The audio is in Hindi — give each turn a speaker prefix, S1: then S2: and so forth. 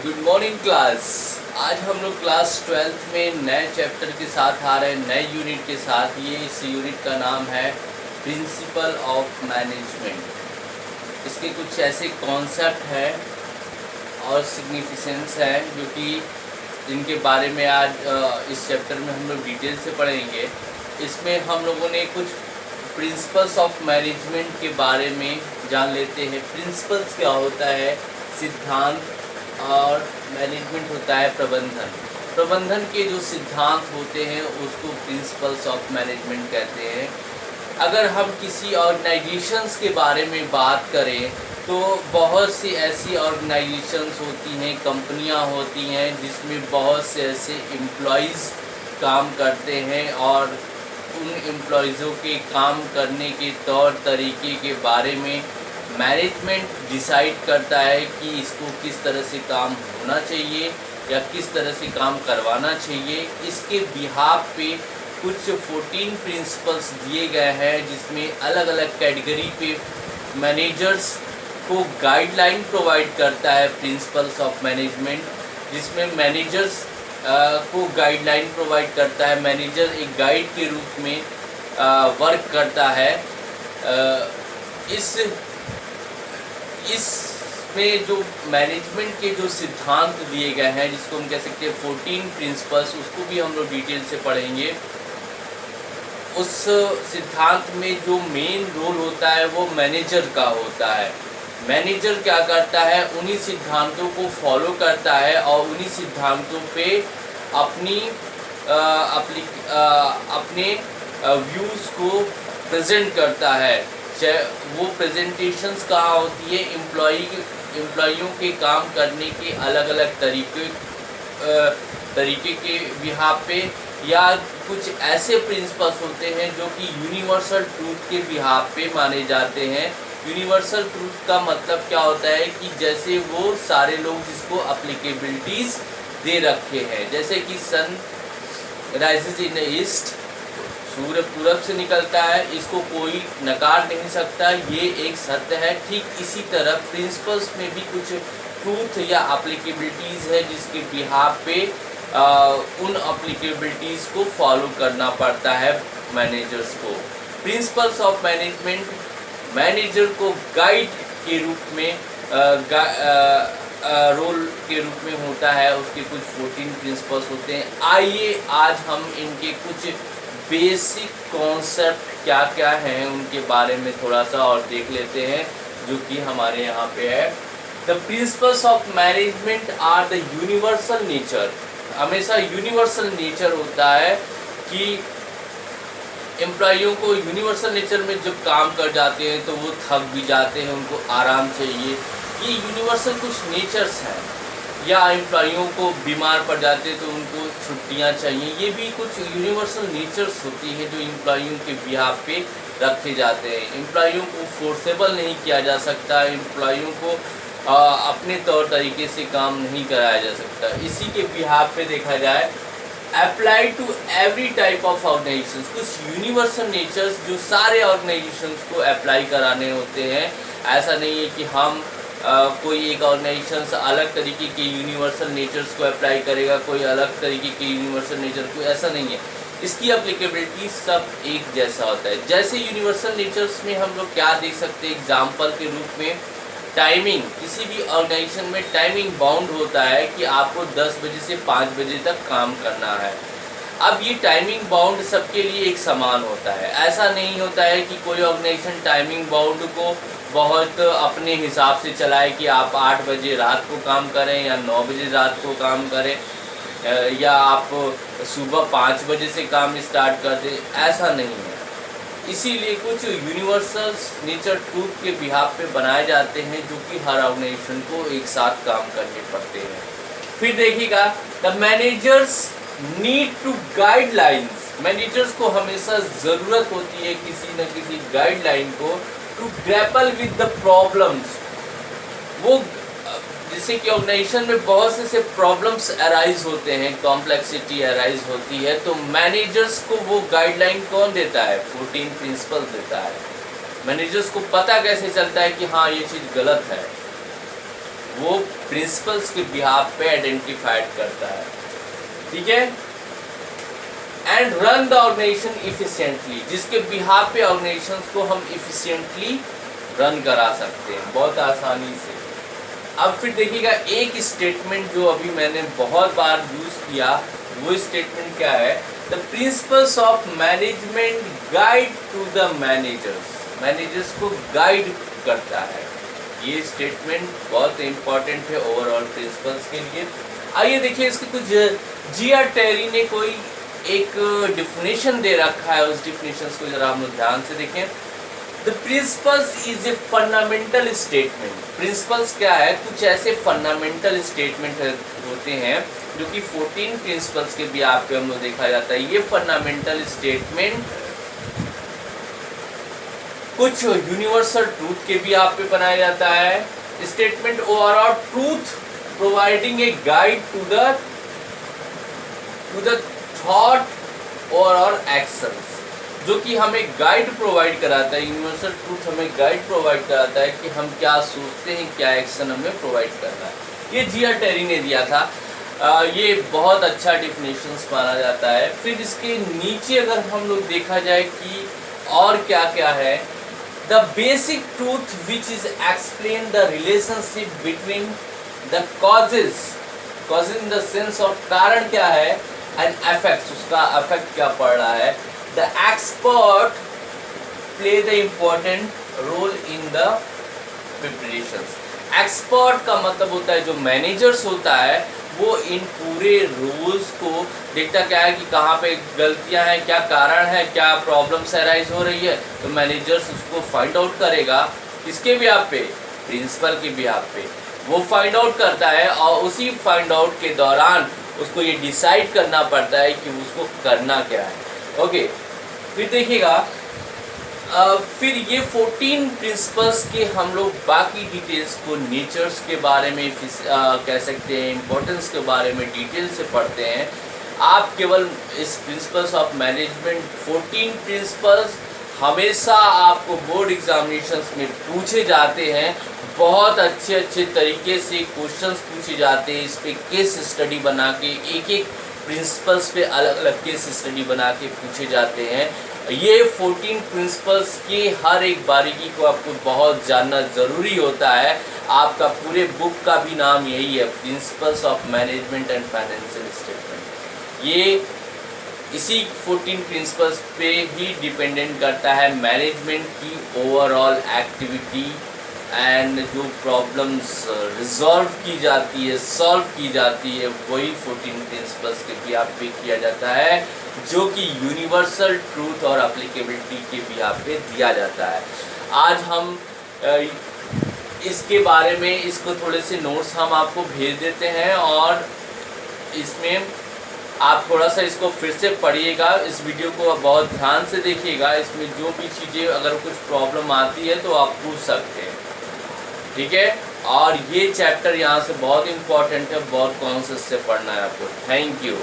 S1: Good morning class. आज हम लोग क्लास 12th में नए चैप्टर के साथ आ रहे हैं, नए यूनिट के साथ। इस यूनिट का नाम है प्रिंसिपल ऑफ मैनेजमेंट। इसके कुछ ऐसे कॉन्सेप्ट हैं और सिग्निफिकेंस है जो कि जिनके बारे में आज इस चैप्टर में हम लोग डिटेल से पढ़ेंगे। इसमें हम लोगों ने कुछ प्रिंसिपल्स ऑफ मैनेजमेंट के बारे में जान लेते हैं। प्रिंसिपल्स क्या होता है, सिद्धांत, और मैनेजमेंट होता है प्रबंधन। प्रबंधन के जो सिद्धांत होते हैं उसको प्रिंसिपल्स ऑफ मैनेजमेंट कहते हैं। अगर हम किसी ऑर्गेनाइजेशंस के बारे में बात करें तो बहुत सी ऐसी ऑर्गेनाइजेशंस होती हैं, कंपनियां होती हैं जिसमें बहुत से ऐसे एम्प्लॉइज़ काम करते हैं और उन एम्प्लॉइज़ों के काम करने के तौर तरीके के बारे में मैनेजमेंट डिसाइड करता है कि इसको किस तरह से काम होना चाहिए या किस तरह से काम करवाना चाहिए। इसके बिहाफ पे कुछ 14 प्रिंसिपल्स दिए गए हैं जिसमें अलग अलग कैटेगरी पे मैनेजर्स को गाइडलाइन प्रोवाइड करता है प्रिंसिपल्स ऑफ मैनेजमेंट, जिसमें मैनेजर्स को गाइडलाइन प्रोवाइड करता है। मैनेजर एक गाइड के रूप में वर्क करता है। इसमें जो मैनेजमेंट के जो सिद्धांत दिए गए हैं, जिसको हम कह सकते हैं 14 प्रिंसिपल्स, उसको भी हम लोग डिटेल से पढ़ेंगे। उस सिद्धांत में जो मेन रोल होता है वो मैनेजर का होता है। मैनेजर क्या करता है, उन्हीं सिद्धांतों को फॉलो करता है और उन्हीं सिद्धांतों पे अपने व्यूज़ को प्रेजेंट करता है। वो प्रेजेंटेशंस कहाँ होती है, एम्प्लॉइयों के काम करने के अलग अलग तरीके के बिहाफ पे, या कुछ ऐसे प्रिंसिपल्स होते हैं जो कि यूनिवर्सल ट्रूथ के बिहाफ पे माने जाते हैं। यूनिवर्सल ट्रूथ का मतलब क्या होता है कि जैसे वो सारे लोग जिसको अप्लीकेबिलिटीज़ दे रखे हैं, जैसे कि sun rises in the east, सूर्य पूरब से निकलता है, इसको कोई नकार नहीं सकता, ये एक सत्य है। ठीक इसी तरह प्रिंसिपल्स में भी कुछ ट्रूथ या अप्लीकेबिलिटीज़ है जिसके बिहाफ पे उन अप्लीकेबिलिटीज़ को फॉलो करना पड़ता है मैनेजर्स को। प्रिंसिपल्स ऑफ मैनेजमेंट मैनेजर को गाइड के रूप में रोल के रूप में होता है। उसके कुछ 14 प्रिंसिपल्स होते हैं। आइए आज हम इनके कुछ बेसिक कॉन्सेप्ट क्या क्या हैं उनके बारे में थोड़ा सा और देख लेते हैं, जो कि हमारे यहाँ पे है। The principles of management are the universal nature. हमेशा यूनिवर्सल नेचर होता है कि एम्प्लॉइयों को यूनिवर्सल नेचर में जब काम कर जाते हैं तो वो थक भी जाते हैं, उनको आराम चाहिए। ये यूनिवर्सल कुछ नेचर्स हैं। या एम्प्लॉइयों को बीमार पड़ जाते हैं तो उनको छुट्टियां चाहिए, ये भी कुछ यूनिवर्सल नेचर्स होती हैं जो एम्प्लॉइयों के बिहाफ पे रखे जाते हैं। एम्प्लॉइयों को फोर्सेबल नहीं किया जा सकता, एम्प्लॉइयों को अपने तौर तरीके से काम नहीं कराया जा सकता। इसी के बिहाफ पे देखा जाए apply to every type of organisations, कुछ यूनिवर्सल नेचर्स जो सारे ऑर्गेनाइजेशंस को अप्लाई कराने होते हैं। ऐसा नहीं है कि हम कोई एक ऑर्गेनाइजेशन अलग तरीके के यूनिवर्सल नेचर्स को अप्लाई करेगा, कोई अलग तरीके के यूनिवर्सल नेचर को, ऐसा नहीं है। इसकी एप्लीकेबिलिटी सब एक जैसा होता है। जैसे यूनिवर्सल नेचर्स में हम लोग क्या देख सकते हैं एग्जाम्पल के रूप में, टाइमिंग। किसी भी ऑर्गेनाइजेशन में टाइमिंग बाउंड होता है कि आपको 10 बजे से 5 बजे तक काम करना है। अब ये टाइमिंग बाउंड सबके लिए एक समान होता है। ऐसा नहीं होता है कि कोई ऑर्गेनाइजेशन टाइमिंग बाउंड को बहुत अपने हिसाब से चलाए कि आप 8 बजे रात को काम करें या 9 बजे रात को काम करें, या आप सुबह 5 बजे से काम स्टार्ट कर दें, ऐसा नहीं है। इसीलिए कुछ यूनिवर्सल नेचर ट्रूथ के बिहाफ पे बनाए जाते हैं जो कि हर ऑर्गेनाइजेशन को एक साथ काम करने पड़ते हैं। फिर देखिएगा, the managers need to guidelines. Managers को हमेशा ज़रूरत होती है किसी न किसी गाइडलाइन को, to grapple with the problems. वो जैसे कि ऑर्गेनाइजेशन में बहुत से प्रॉब्लम्स अराइज होते हैं, कॉम्प्लेक्सिटी अराइज होती है, तो मैनेजर्स को वो गाइडलाइन कौन देता है, 14 प्रिंसिपल देता है। मैनेजर्स को पता कैसे चलता है कि हाँ ये चीज़ गलत है? वो प्रिंसिपल्स के बिहाफ पे आइडेंटिफाइड करता है, ठीक है। And run the organisation efficiently, जिसके बिहाफ पे ऑर्गेनाइजेशन को हम इफिशिएंटली रन करा सकते हैं बहुत आसानी से। अब फिर देखिएगा एक स्टेटमेंट जो अभी मैंने बहुत बार यूज किया, वो स्टेटमेंट क्या है? The principles of management guide to the managers, managers को गाइड करता है। ये स्टेटमेंट बहुत इंपॉर्टेंट है ओवरऑल प्रिंसिपल्स के लिए। आइए देखिए इसके कुछ जी.आर. टेरी ने कोई एक डिफिनेशन दे रखा है, उस डिफिनेशन को जरा हम लोग ध्यान से देखें। The principles is a fundamental statement, principles क्या है? कुछ ऐसे फंडामेंटल स्टेटमेंट होते हैं जो कि 14 प्रिंसिपल्स के भी आप पे हम लोग देखा जाता है। ये फंडामेंटल स्टेटमेंट कुछ यूनिवर्सल ट्रूथ के भी आप पे बनाया जाता है। Statement overall truth providing a guide to the thought और एक्शंस, जो कि हमें गाइड प्रोवाइड कराता है। यूनिवर्सल ट्रूथ हमें गाइड प्रोवाइड कराता है कि हम क्या सोचते हैं, क्या एक्शन हमें प्रोवाइड करना है। ये जी.आर. टेरी ने दिया था। ये बहुत अच्छा डिफिनेशंस माना जाता है। फिर इसके नीचे अगर हम लोग देखा जाए कि और क्या क्या है, the basic truth which is explain the relationship between the causes in the sense of कारण क्या है, एंड इफेक्ट्स, उसका इफेक्ट क्या पड़ रहा है। The expert play the important role in the preparations. Expert का मतलब होता है जो मैनेजर्स होता है, वो इन पूरे रूल्स को देखता क्या है कि कहाँ पे गलतियाँ हैं, क्या कारण है, क्या प्रॉब्लम्स अराइज हो रही है, तो मैनेजर्स उसको फाइंड आउट करेगा। किसके बिहाफ पे? प्रिंसिपल के बिहाफ पे वो फाइंड आउट करता है, और उसी फाइंड आउट के दौरान उसको ये डिसाइड करना पड़ता है कि उसको करना क्या है। ओके, फिर देखिएगा फिर ये 14 प्रिंसिपल्स के हम लोग बाकी डिटेल्स को नेचर्स के बारे में कह सकते हैं, इम्पोर्टेंस के बारे में डिटेल से पढ़ते हैं। आप केवल इस प्रिंसिपल्स ऑफ मैनेजमेंट 14 प्रिंसिपल्स हमेशा आपको बोर्ड एग्जामिनेशंस में पूछे जाते हैं। बहुत अच्छे तरीके से क्वेश्चंस पूछे जाते हैं। इस पे केस स्टडी बना के एक प्रिंसिपल्स पे अलग अलग केस स्टडी बना के पूछे जाते हैं। ये 14 प्रिंसिपल्स की हर एक बारीकी को आपको बहुत जानना ज़रूरी होता है। आपका पूरे बुक का भी नाम यही है, principles of management and financial statement. ये इसी 14 प्रिंसिपल्स पे ही डिपेंडेंट करता है मैनेजमेंट की ओवरऑल एक्टिविटी, एंड जो प्रॉब्लम्स रिजॉल्व की जाती है, सॉल्व की जाती है, वही 14 प्रिंसिपल्स के भी आप पे किया जाता है, जो कि यूनिवर्सल ट्रूथ और एप्लीकेबिलिटी के भी आप पे दिया जाता है। आज हम इसके बारे में इसको थोड़े से नोट्स हम आपको भेज देते हैं, और इसमें आप थोड़ा सा इसको फिर से पढ़िएगा। इस वीडियो को बहुत ध्यान से देखिएगा। इसमें जो भी चीज़ें अगर कुछ प्रॉब्लम आती है तो आप पूछ सकते हैं, ठीक है। और ये चैप्टर यहाँ से बहुत इम्पोर्टेंट है, बहुत कॉन्सेप्ट से पढ़ना है आपको। Thank you.